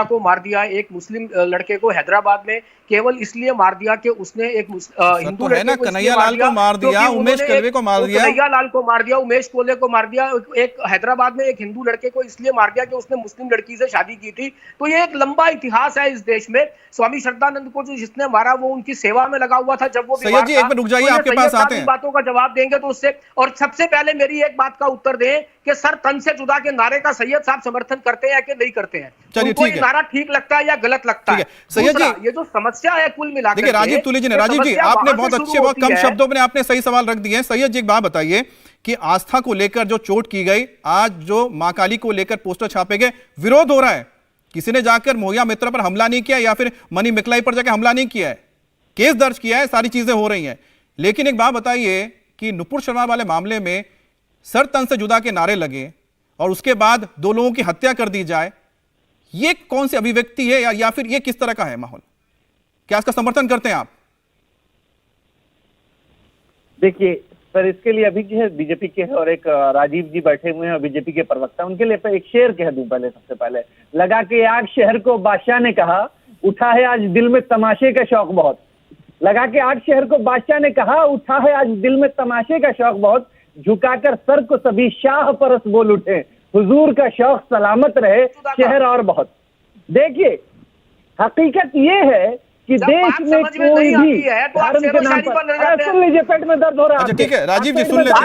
को मार दिया, एक मुस्लिम लड़के को हैदराबाद में केवल इसलिए मार दिया कि उसने एक हिंदू लड़के को कन्हैया लाल को मार दिया, उमेश कोल्वे को मार दिया, कन्हैया लाल को मार दिया, उमेश कोल्वे को मार दिया, एक हैदराबाद में एक हिंदू लड़के को इसलिए मार दिया कि उसने मुस्लिम लड़की से शादी की थी। तो ये एक लंबा इतिहास है इस देश में। स्वामी श्रद्धानंद को जो जिसने मारा वो उनकी सेवा में लगा हुआ था जब वो सैयद जी एक मिनट रुक जाइए, आपके पास आते हैं। बातों का जवाब देंगे तो उससे, और सबसे पहले मेरी एक बात का उत्तर दें कि सर तन से जुदा के नारे का सैयद साहब समर्थन करते हैं कि नहीं करते हैं? चलिए ठीक है, नारा ठीक लगता है या गलत लगता है? सैयद जी ये जो समस्या है कुल मिलाकर, देखिए राजीव तुले जी ने, राजीव जी आपने बहुत अच्छे, बहुत कम शब्दों में आपने सही सवाल रख दिए हैं। सैयद जी एक बात बताइए कि आस्था को लेकर जो चोट की गई, आज जो मां काली को लेकर पोस्टर छापे गए, विरोध हो रहा है, किसी ने जाकर मोहिया मित्रा पर हमला नहीं किया या फिर मनी मिकलाई पर जाकर हमला नहीं किया है, केस दर्ज किया है, सारी चीजें हो रही हैं। लेकिन एक बात बताइए कि नुपुर शर्मा वाले मामले में सर तन से जुदा के नारे लगे और उसके बाद 2 लोगों की हत्या कर दी जाए, ये कौन सी अभिव्यक्ति है या फिर ये किस तरह का है माहौल? क्या इसका समर्थन करते हैं आप? देखिए सर, इसके लिए अभी जो है बीजेपी के और एक राजीव जी बैठे हुए हैं बीजेपी के प्रवक्ता, उनके लिए एक शेर कह दूं पहले, सबसे पहले। लगा के आग शहर को बादशाह ने कहा, उठा है आज दिल में तमाशे का शौक बहुत। लगा के आग शहर को बादशाह ने कहा, उठा है आज दिल में तमाशे का शौक बहुत। झुकाकर सर को सभी शाह परस बोल उठे, हुजूर का शौक सलामत रहे शहर और बहुत। देखिए हकीकत ये है कि देश में कोई भी धर्म के नाम पर, सुन लीजिए पेट में दर्द हो रहा है। ठीक है राजीव जी सुन लेते हैं।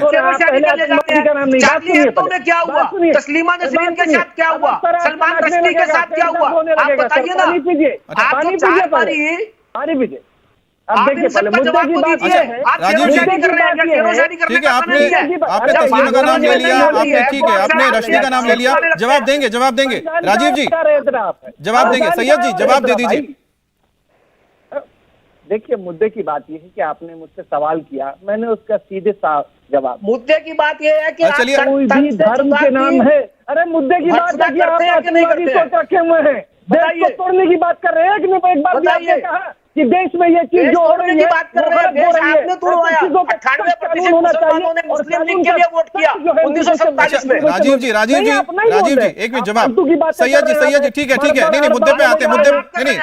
क्या हुआ? तस्लीमा नसरीन के साथ क्या हुआ? सलमान रश्दी के साथ क्या हुआ? आप बताइए ना। पानी पीजिए, पानी पीजिए, पानी पीजिए। अब देखिए पहले मुद्दे की बात ये है, राजीव जी ठीक है, आपने तस्लीमा का नाम ले लिया, आपने ठीक है, आपने रश्दी का नाम ले लिया, जवाब देंगे राजीव जी जवाब देंगे। सैयद जी जवाब दे दीजिए। देखिए मुद्दे की बात यह है कि आपने मुझसे सवाल किया, मैंने उसका सीधे जवाब। मुद्दे की बात यह है कि चलिए कोई भी धर्म के नाम है, अरे मुद्दे की बात है कि आप आतंकवादी सोच रखे हुए हैं, देश को तोड़ने की बात कर रहे हैं कि नहीं? एक बार भी आपने कहा कि देश में ये चीज जो हो रही है, बात कर रहे हैं, आपने तोड़वाया। 98% मुसलमानों ने मुस्लिम लीग के लिए वोट किया 1947 में। राजीव जी एक मिनट जवाब। सैयद जी ठीक है नहीं मुद्दे पे आते हैं, मुद्दे नहीं।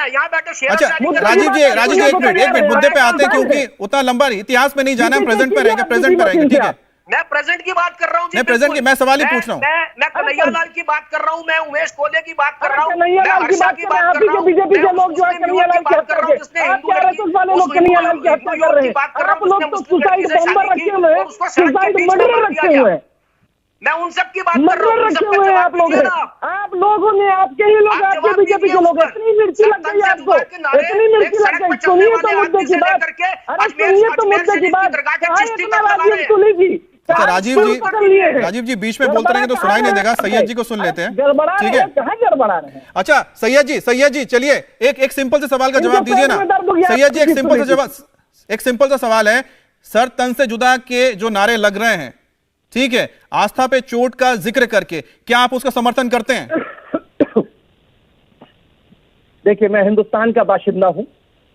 अच्छा राजीव जी एक मिनट मुद्दे पे आते हैं, क्योंकि उतना लंबा इतिहास में नहीं जाना है, प्रेजेंट पे रहेंगे। ठीक है, मैं प्रेजेंट की बात कर रहा हूँ, मैं प्रेजेंट की, मैं सवाल ही पूछ रहा हूँ। मैं कन्हैया लाल की बात कर रहा हूँ, मैं उमेश कोल्वे की बात कर रहा हूँ, कन्हैया लाल की बात कर रहा हूँ, बीजेपी के लोग जो है कन्हैया लाल की हत्या कर रहे हैं, आप क्या रसूल वाले लोग कन्हैया लाल की हत्या कर रहे हैं? आप लोग तो सुसाइड बॉम्बर रखे हुए हैं, सुसाइड मर्डर रखे हुए हैं, मैं उन सब की बात कर रहा हूँ। रखे हुए हैं आप लोग, आप लोगों ने, आपके ही लोग, आपके बीजेपी के लोग, इतनी मिर्ची लग गई आपको, इतनी मिर्ची लग गई। सुनिए तो मुद्दे की बात, अरे सुनिए तो मुद्दे की बात, इतना राजीव सुनेगी। अच्छा राजीव जी बीच में बोलते रहेंगे तो सुनाई नहीं देगा, सैयद जी को सुन लेते हैं। ठीक है, कहाँ गड़बड़ा रहे हैं? अच्छा सैयद जी चलिए एक सिंपल से सवाल का जवाब दीजिए ना। सैयद जी एक सिंपल सा सवाल है, सर तन से जुदा के जो नारे लग रहे हैं, ठीक है, आस्था पे चोट का जिक्र करके, क्या आप उसका समर्थन करते हैं? देखिए मैं हिंदुस्तान का बाशिंदा हूं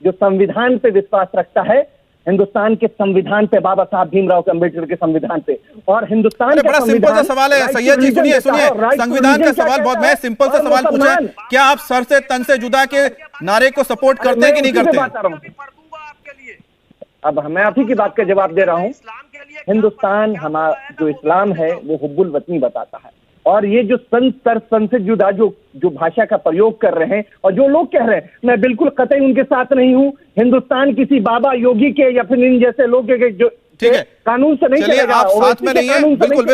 जो संविधान पे विश्वास रखता है, हिंदुस्तान के संविधान पे, बाबा साहब भीमराव अम्बेडकर के संविधान पे, और हिंदुस्तान बड़ा सिंपल सा सवाल है सैयद जी, सुनिए संविधान का सवाल बहुत, मैं सिंपल सा सवाल पूछा, क्या आप सर से तन से जुदा के नारे को सपोर्ट करते हैं कि नहीं करते? अब मैं आप ही की बात का जवाब दे रहा हूं। हिंदुस्तान हमारा जो इस्लाम है वो हुब्बुल वतनी बताता है, और ये जो संत से जुदा जो भाषा का प्रयोग कर रहे हैं और जो लोग कह रहे हैं, मैं बिल्कुल कतई उनके साथ नहीं हूं। हिंदुस्तान किसी बाबा योगी के या फिर इन जैसे लोग के जो ठीक है कानून से नहीं चलेगा, आप साथ में नहीं है, बिल्कुल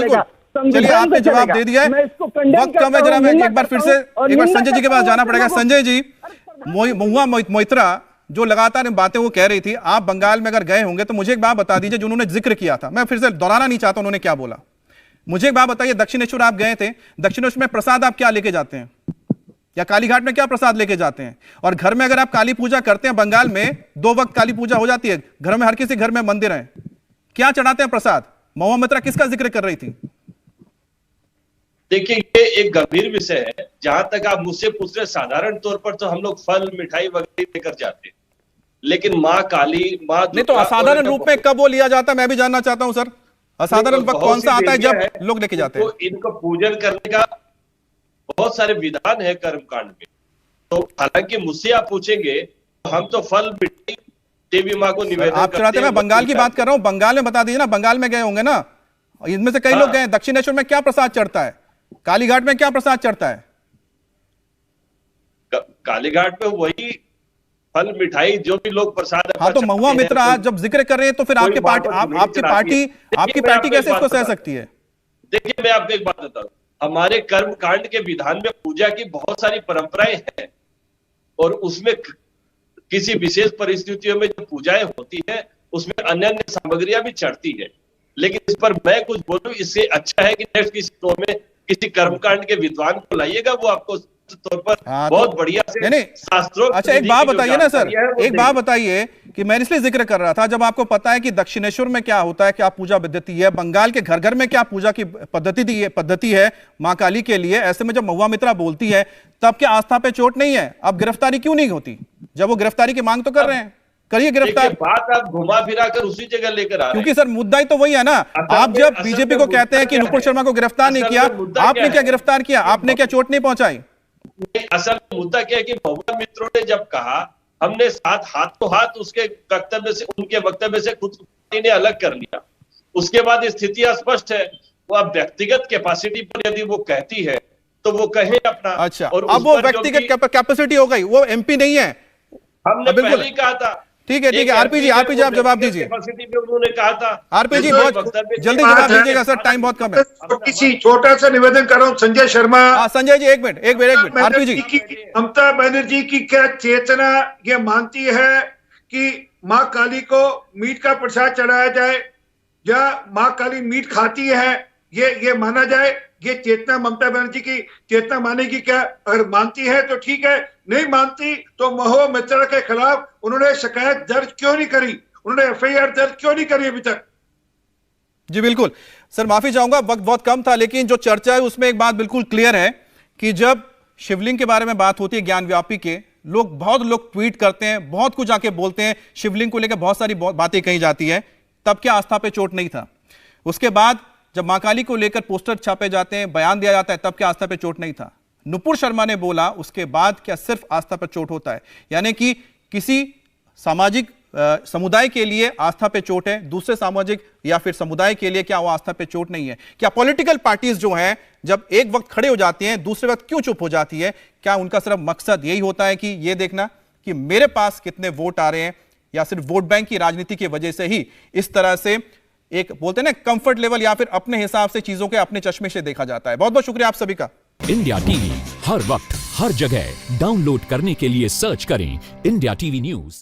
चलिए आपने जवाब दे दिया है, वक्त कम है, जरा मैं एक बार फिर से एक बार संजय जी के पास जाना पड़ेगा। संजय जी, महुआ मोइत्रा जो लगातार इन बातें वो कह रही थी, आप बंगाल में अगर गए होंगे तो मुझे एक बात बता दीजिए, जो उन्होंने जिक्र किया था, मैं फिर से दोहराना नहीं चाहता उन्होंने क्या बोला। मुझे एक बात बताइए, दक्षिणेश्वर आप गए थे, दक्षिणेश्वर में प्रसाद आप क्या लेके जाते हैं, या कालीघाट में क्या प्रसाद लेके जाते हैं? और घर में अगर आप काली पूजा करते हैं, बंगाल में 2 वक्त काली पूजा हो जाती है, घर में हर किसी घर में मंदिर है, क्या चढ़ाते हैं प्रसाद? महुआ मोइत्रा किसका जिक्र कर रही थी? देखिए, ये एक गंभीर विषय है। जहां तक आप मुझसे पूछ रहे, साधारण तौर पर तो हम लोग फल मिठाई वगैरह लेकर जाते हैं, लेकिन माँ काली, माँ नहीं तो असाधारण रूप में कब वो लिया जाता है, मैं भी जानना चाहता हूं सर। असाधारण वक्त कौन सा आता है जब लोग लेके जाते हैं? इनको पूजन करने का बहुत सारे विधान है कर्मकांड में। तो हालांकि मुझसे आप पूछेंगे तो हम तो फल मिठाई देवी माँ को निवेदन आप चढ़ाते हैं। मैं बंगाल की बात कर रहा हूं, बंगाल में बता दीजिए ना, बंगाल में गए होंगे ना, इनमें से कई लोग गए। दक्षिणेश्वर में क्या प्रसाद चढ़ता है, कालीघाट में क्या प्रसाद चढ़ता है? कालीघाट में वही फल मिठाई जो भी लोग प्रसाद। हाँ, तो महुआ मोइत्रा जब जिक्र कर रहे हैं तो फिर आपकी पार्टी कैसे इसको सह सकती है? देखिए, मैं आपको एक बात बता दूं, हमारे कर्म कांड के विधान में पूजा की बहुत सारी परंपराएं हैं, और उसमें किसी विशेष परिस्थितियों में जो पूजाएं होती है उसमें अन्य अन्य सामग्रियां भी चढ़ती है। लेकिन इस पर मैं कुछ बोलूं, इससे अच्छा है कि नेक्स्ट किसी शो में किसी कर्मकांड के विद्वान को लाइएगा, वो आपको तौर पर बहुत बढ़िया से शास्त्रों। अच्छा, एक बात बताइए ना सर, एक बात बताइए कि मैं इसलिए जिक्र कर रहा था, जब आपको पता है कि दक्षिणेश्वर में क्या होता है, क्या पूजा पद्धति है, बंगाल के घर घर में क्या पूजा की पद्धति है मां काली के लिए, ऐसे में जब महुआ मोइत्रा बोलती है तब क्या आस्था पे चोट नहीं है? अब गिरफ्तारी क्यों नहीं होती, जब वो गिरफ्तारी की मांग तो कर रहे हैं? करिए गिरफ्तार। बात आप घुमा फिरा कर उसी जगह लेकर आ रहे हैं, क्योंकि सर मुद्दा ही तो वही है ना। आप जब बीजेपी को कहते हैं कि नुपुर शर्मा को गिरफ्तार नहीं किया, आपने क्या गिरफ्तार किया, आपने क्या चोट नहीं पहुंचाई? असल मुद्दा क्या है कि महुआ मित्रों ने जब कहा, हमने साथ हाथों हाथ उसके वक्तव्य से, उनके वक्तव्य से खुद ने अलग कर लिया। उसके बाद स्थिति स्पष्ट है, वो अब व्यक्तिगत कैपेसिटी पर यदि वो कहती है तो वो कहे अपना। अच्छा, और अब वो व्यक्तिगत कैपेसिटी हो गई, वो एमपी नहीं है। हमने पहले ही कहा था। ठीक है, आरपी जी आप जवाब दीजिए। उन्होंने कहा था। आरपी जी बहुत जल्दी जवाब दीजिएगा सर, टाइम बहुत कम है। छोटा सा निवेदन कर रहा हूँ संजय शर्मा। संजय जी एक मिनट आरपी जी। ममता बनर्जी की क्या चेतना ये मानती है कि माँ काली को मीट का प्रसाद चढ़ाया जाए, या माँ काली मीट खाती है, ये माना जाए? ये चेतना ममता बनर्जी की चेतना मानेगी क्या? अगर मानती है तो ठीक है, नहीं मानती तो महुआ मोइत्रा के खिलाफ उन्होंने शिकायत दर्ज क्यों नहीं करी, उन्होंने एफआईआर दर्ज क्यों नहीं करी अभी तक? जी बिल्कुल सर, माफी चाहूंगा, वक्त बहुत कम था, लेकिन जो चर्चा है उसमें एक बात बिल्कुल क्लियर है कि जब शिवलिंग के बारे में बात होती है, ज्ञानव्यापी के बहुत लोग ट्वीट करते हैं, बहुत कुछ आके बोलते हैं, शिवलिंग को लेकर बहुत सारी बातें कही जाती है, तब क्या आस्था पे चोट नहीं था? उसके बाद जब मां काली को लेकर पोस्टर छापे जाते हैं, बयान दिया जाता है, तब क्या आस्था पे चोट नहीं था? नुपुर शर्मा ने बोला, उसके बाद क्या सिर्फ आस्था पर चोट होता है? यानी कि किसी सामाजिक समुदाय के लिए आस्था पे चोट है, दूसरे सामाजिक या फिर समुदाय के लिए क्या वो आस्था पे चोट नहीं है? क्या पॉलिटिकल पार्टीज जो हैं जब एक वक्त खड़े हो जाती हैं, दूसरे वक्त क्यों चुप हो जाती है? क्या उनका सिर्फ मकसद यही होता है कि ये देखना कि मेरे पास कितने वोट आ रहे हैं, या सिर्फ वोट बैंक की राजनीति की वजह से ही इस तरह से एक बोलते हैं ना कंफर्ट लेवल, या फिर अपने हिसाब से चीजों के अपने चश्मे से देखा जाता है? बहुत बहुत शुक्रिया आप सभी का। इंडिया टीवी हर वक्त हर जगह डाउनलोड करने के लिए सर्च करें इंडिया टीवी न्यूज।